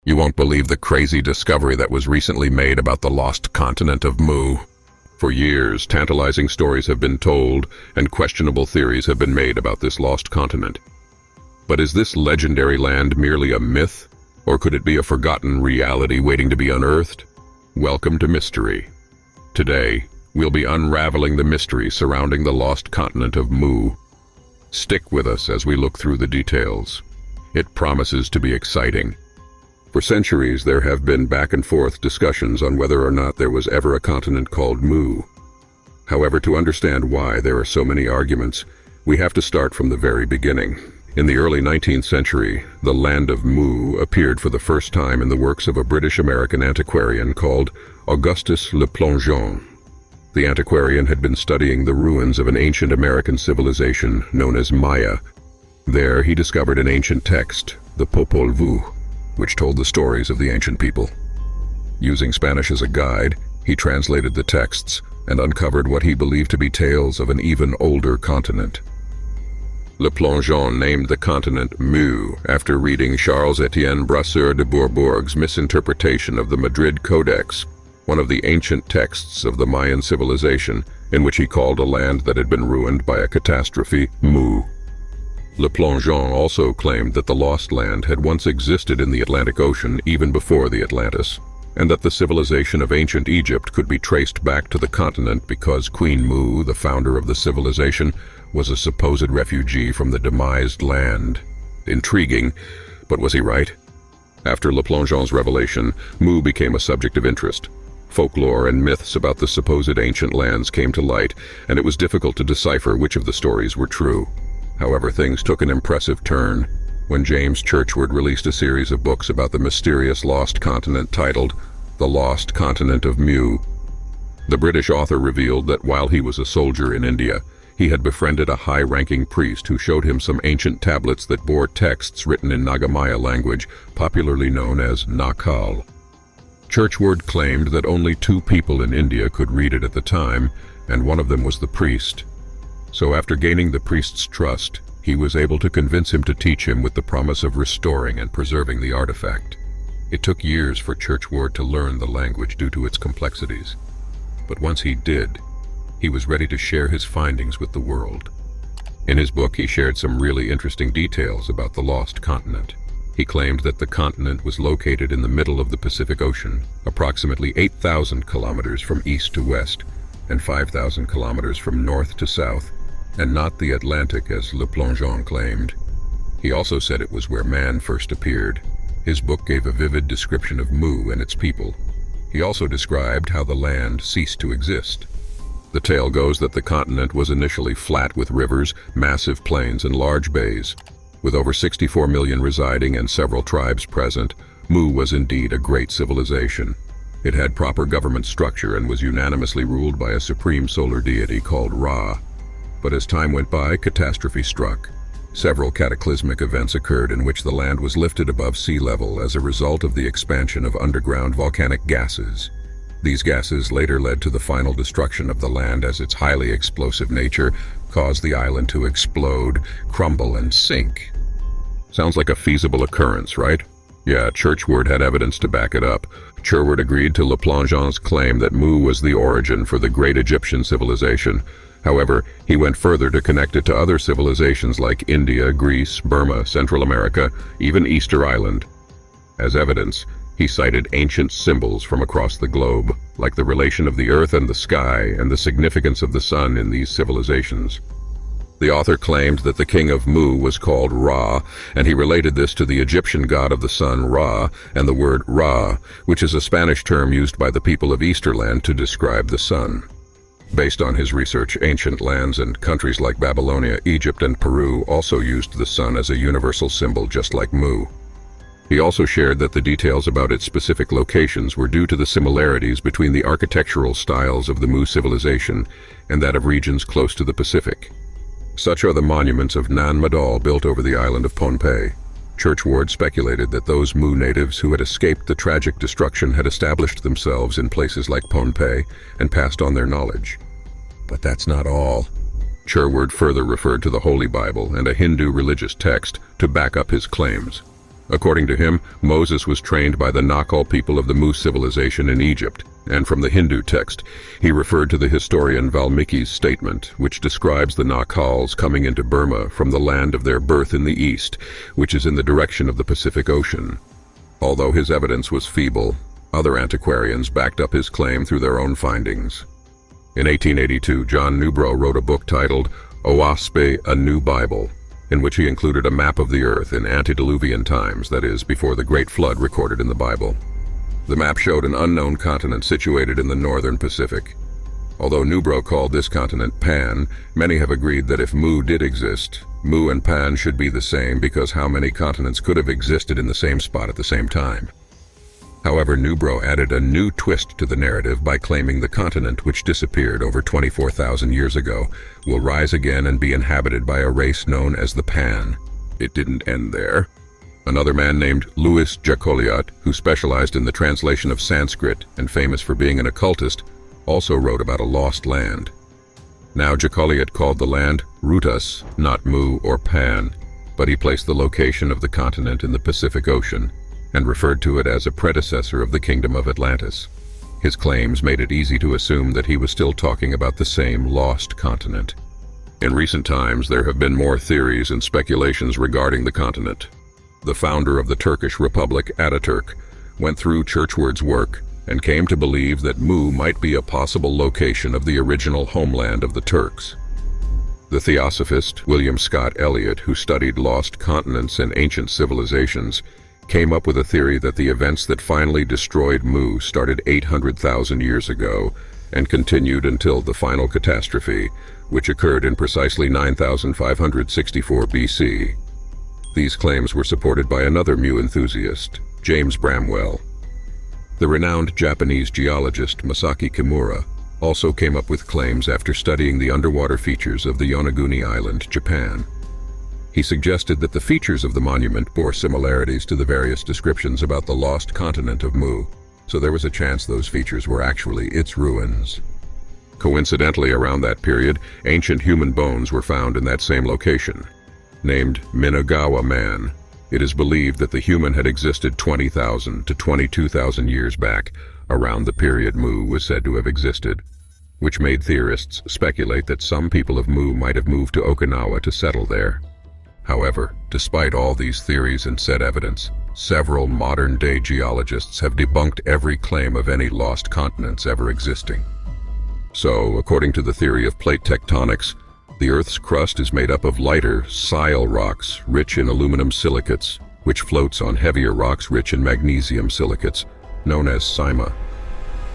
You won't believe the crazy discovery that was recently made about the lost continent of Mu. For years, tantalizing stories have been told and questionable theories have been made about this lost continent. But is this legendary land merely a myth, or could it be a forgotten reality waiting to be unearthed? Welcome to Mystery. Today, we'll be unraveling the mystery surrounding the lost continent of Mu. Stick with us as we look through the details. It promises to be exciting. For centuries, there have been back-and-forth discussions on whether or not there was ever a continent called Mu. However, to understand why there are so many arguments, we have to start from the very beginning. In the early 19th century, the land of Mu appeared for the first time in the works of a British-American antiquarian called Augustus Le Plongeon. The antiquarian had been studying the ruins of an ancient American civilization known as Maya. There, he discovered an ancient text, the Popol Vuh, which told the stories of the ancient people. Using Spanish as a guide, he translated the texts and uncovered what he believed to be tales of an even older continent. Le Plongeon named the continent Mu after reading Charles-Étienne Brasseur de Bourbourg's misinterpretation of the Madrid Codex, one of the ancient texts of the Mayan civilization, in which he called a land that had been ruined by a catastrophe Mu. Le Plongeon also claimed that the Lost Land had once existed in the Atlantic Ocean even before the Atlantis, and that the civilization of ancient Egypt could be traced back to the continent because Queen Mu, the founder of the civilization, was a supposed refugee from the demised land. Intriguing, but was he right? After Le Plongeon's revelation, Mu became a subject of interest. Folklore and myths about the supposed ancient lands came to light, and it was difficult to decipher which of the stories were true. However, things took an impressive turn when James Churchward released a series of books about the mysterious lost continent titled The Lost Continent of Mu. The British author revealed that while he was a soldier in India, he had befriended a high-ranking priest who showed him some ancient tablets that bore texts written in Nagamaya language, popularly known as Nakal. Churchward claimed that only 2 people in India could read it at the time, and one of them was the priest. So after gaining the priest's trust, he was able to convince him to teach him with the promise of restoring and preserving the artifact. It took years for Churchward to learn the language due to its complexities. But once he did, he was ready to share his findings with the world. In his book, he shared some really interesting details about the lost continent. He claimed that the continent was located in the middle of the Pacific Ocean, approximately 8,000 kilometers from east to west, and 5,000 kilometers from north to south, and not the Atlantic as Le Plongeon claimed. He also said it was where man first appeared. His book gave a vivid description of Mu and its people. He also described how the land ceased to exist. The tale goes that the continent was initially flat with rivers, massive plains, and large bays. With over 64 million residing and several tribes present, Mu was indeed a great civilization. It had proper government structure and was unanimously ruled by a supreme solar deity called Ra. But as time went by, catastrophe struck. Several cataclysmic events occurred in which the land was lifted above sea level as a result of the expansion of underground volcanic gases. These gases later led to the final destruction of the land as its highly explosive nature caused the island to explode, crumble, and sink. Sounds like a feasible occurrence, right? Yeah, Churchward had evidence to back it up. Churchward agreed to Le Plongeon's claim that Mu was the origin for the great Egyptian civilization. However, he went further to connect it to other civilizations like India, Greece, Burma, Central America, even Easter Island. As evidence, he cited ancient symbols from across the globe, like the relation of the earth and the sky and the significance of the sun in these civilizations. The author claimed that the king of Mu was called Ra, and he related this to the Egyptian god of the sun Ra and the word Ra, which is a Spanish term used by the people of Easterland to describe the sun. Based on his research, ancient lands and countries like Babylonia, Egypt, and Peru also used the sun as a universal symbol just like Mu. He also shared that the details about its specific locations were due to the similarities between the architectural styles of the Mu civilization and that of regions close to the Pacific. Such are the monuments of Nan Madol built over the island of Pohnpei. Churchward speculated that those Mu natives who had escaped the tragic destruction had established themselves in places like Pohnpei and passed on their knowledge. But that's not all. Churchward further referred to the Holy Bible and a Hindu religious text to back up his claims. According to him, Moses was trained by the Nakal people of the Mu civilization in Egypt, and from the Hindu text, he referred to the historian Valmiki's statement, which describes the Nakals coming into Burma from the land of their birth in the east, which is in the direction of the Pacific Ocean. Although his evidence was feeble, other antiquarians backed up his claim through their own findings. In 1882, John Newbrough wrote a book titled Oaspe, A New Bible, in which he included a map of the earth in antediluvian times, that is, before the Great Flood recorded in the Bible. The map showed an unknown continent situated in the northern Pacific. Although Newbrough called this continent Pan, many have agreed that if Mu did exist, Mu and Pan should be the same, because how many continents could have existed in the same spot at the same time? However, Newbrough added a new twist to the narrative by claiming the continent, which disappeared over 24,000 years ago, will rise again and be inhabited by a race known as the Pan. It didn't end there. Another man named Louis Jacoliot, who specialized in the translation of Sanskrit and famous for being an occultist, also wrote about a lost land. Now Jacoliot called the land Rutas, not Mu or Pan, but he placed the location of the continent in the Pacific Ocean and referred to it as a predecessor of the Kingdom of Atlantis. His claims made it easy to assume that he was still talking about the same lost continent. In recent times, there have been more theories and speculations regarding the continent. The founder of the Turkish Republic, Ataturk, went through Churchward's work and came to believe that Mu might be a possible location of the original homeland of the Turks. The theosophist William Scott Elliot, who studied lost continents and ancient civilizations, came up with a theory that the events that finally destroyed Mu started 800,000 years ago and continued until the final catastrophe, which occurred in precisely 9,564 BC. These claims were supported by another Mu enthusiast, James Bramwell. The renowned Japanese geologist Masaki Kimura also came up with claims after studying the underwater features of the Yonaguni Island, Japan. He suggested that the features of the monument bore similarities to the various descriptions about the lost continent of Mu, so there was a chance those features were actually its ruins. Coincidentally, around that period, ancient human bones were found in that same location. Named Minagawa Man, it is believed that the human had existed 20,000 to 22,000 years back, around the period Mu was said to have existed, which made theorists speculate that some people of Mu might have moved to Okinawa to settle there. However, despite all these theories and said evidence, several modern-day geologists have debunked every claim of any lost continents ever existing. So, according to the theory of plate tectonics, the Earth's crust is made up of lighter, sile rocks rich in aluminum silicates, which floats on heavier rocks rich in magnesium silicates, known as sima.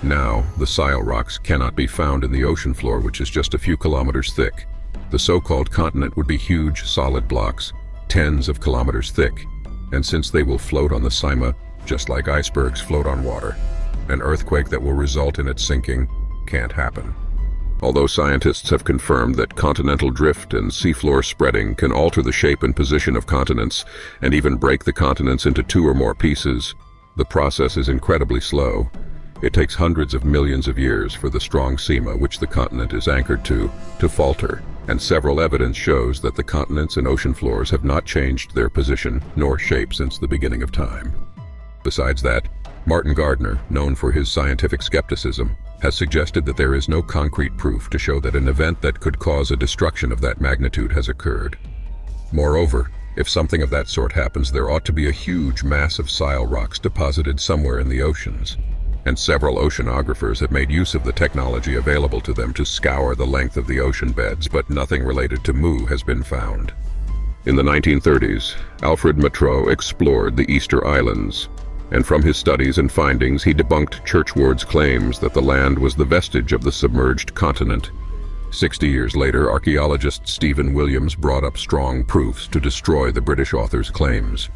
Now, the sile rocks cannot be found in the ocean floor, which is just a few kilometers thick. The so-called continent would be huge, solid blocks, tens of kilometers thick, and since they will float on the sima, just like icebergs float on water, an earthquake that will result in its sinking can't happen. Although scientists have confirmed that continental drift and seafloor spreading can alter the shape and position of continents and even break the continents into two or more pieces, the process is incredibly slow. It takes hundreds of millions of years for the strong sima, which the continent is anchored to falter, and several evidence shows that the continents and ocean floors have not changed their position nor shape since the beginning of time. Besides that, Martin Gardner, known for his scientific skepticism, has suggested that there is no concrete proof to show that an event that could cause a destruction of that magnitude has occurred. Moreover, if something of that sort happens, there ought to be a huge mass of sile rocks deposited somewhere in the oceans, and several oceanographers have made use of the technology available to them to scour the length of the ocean beds, but nothing related to Mu has been found. In the 1930s, Alfred Matreau explored the Easter Islands, and from his studies and findings he debunked Churchward's claims that the land was the vestige of the submerged continent. 60 years later, archaeologist Stephen Williams brought up strong proofs to destroy the British author's claims.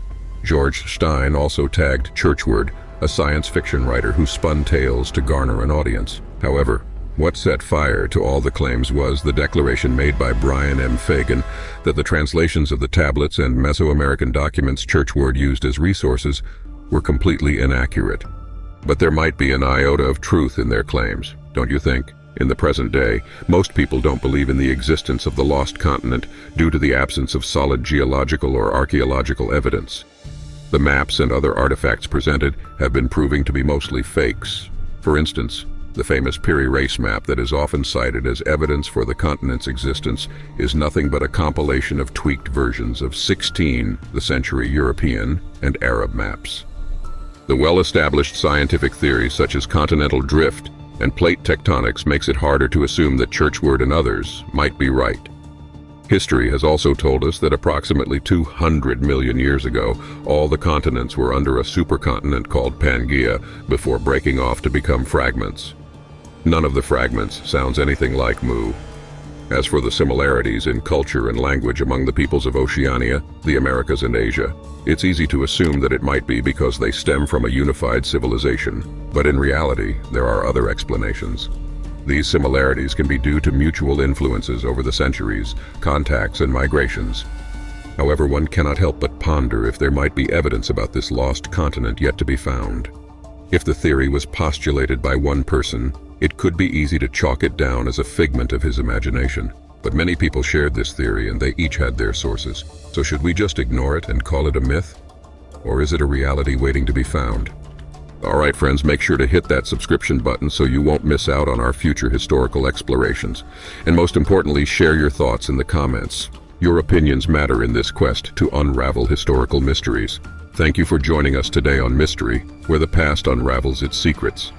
George Stein also tagged Churchward, a science fiction writer who spun tales to garner an audience. However, what set fire to all the claims was the declaration made by Brian M. Fagan that the translations of the tablets and Mesoamerican documents Churchward used as resources were completely inaccurate. But there might be an iota of truth in their claims, don't you think? In the present day, most people don't believe in the existence of the lost continent due to the absence of solid geological or archaeological evidence. The maps and other artifacts presented have been proving to be mostly fakes. For instance, the famous Piri Reis map that is often cited as evidence for the continent's existence is nothing but a compilation of tweaked versions of 16th century European and Arab maps. The well-established scientific theories such as continental drift and plate tectonics makes it harder to assume that Churchward and others might be right. History has also told us that approximately 200 million years ago, all the continents were under a supercontinent called Pangaea before breaking off to become fragments. None of the fragments sounds anything like Mu. As for the similarities in culture and language among the peoples of Oceania, the Americas, and Asia, it's easy to assume that it might be because they stem from a unified civilization. But in reality, there are other explanations. These similarities can be due to mutual influences over the centuries, contacts, and migrations. However, one cannot help but ponder if there might be evidence about this lost continent yet to be found. If the theory was postulated by one person, it could be easy to chalk it down as a figment of his imagination. But many people shared this theory and they each had their sources. So should we just ignore it and call it a myth? Or is it a reality waiting to be found? Alright friends, make sure to hit that subscription button so you won't miss out on our future historical explorations. And most importantly, share your thoughts in the comments. Your opinions matter in this quest to unravel historical mysteries. Thank you for joining us today on Mystery, where the past unravels its secrets.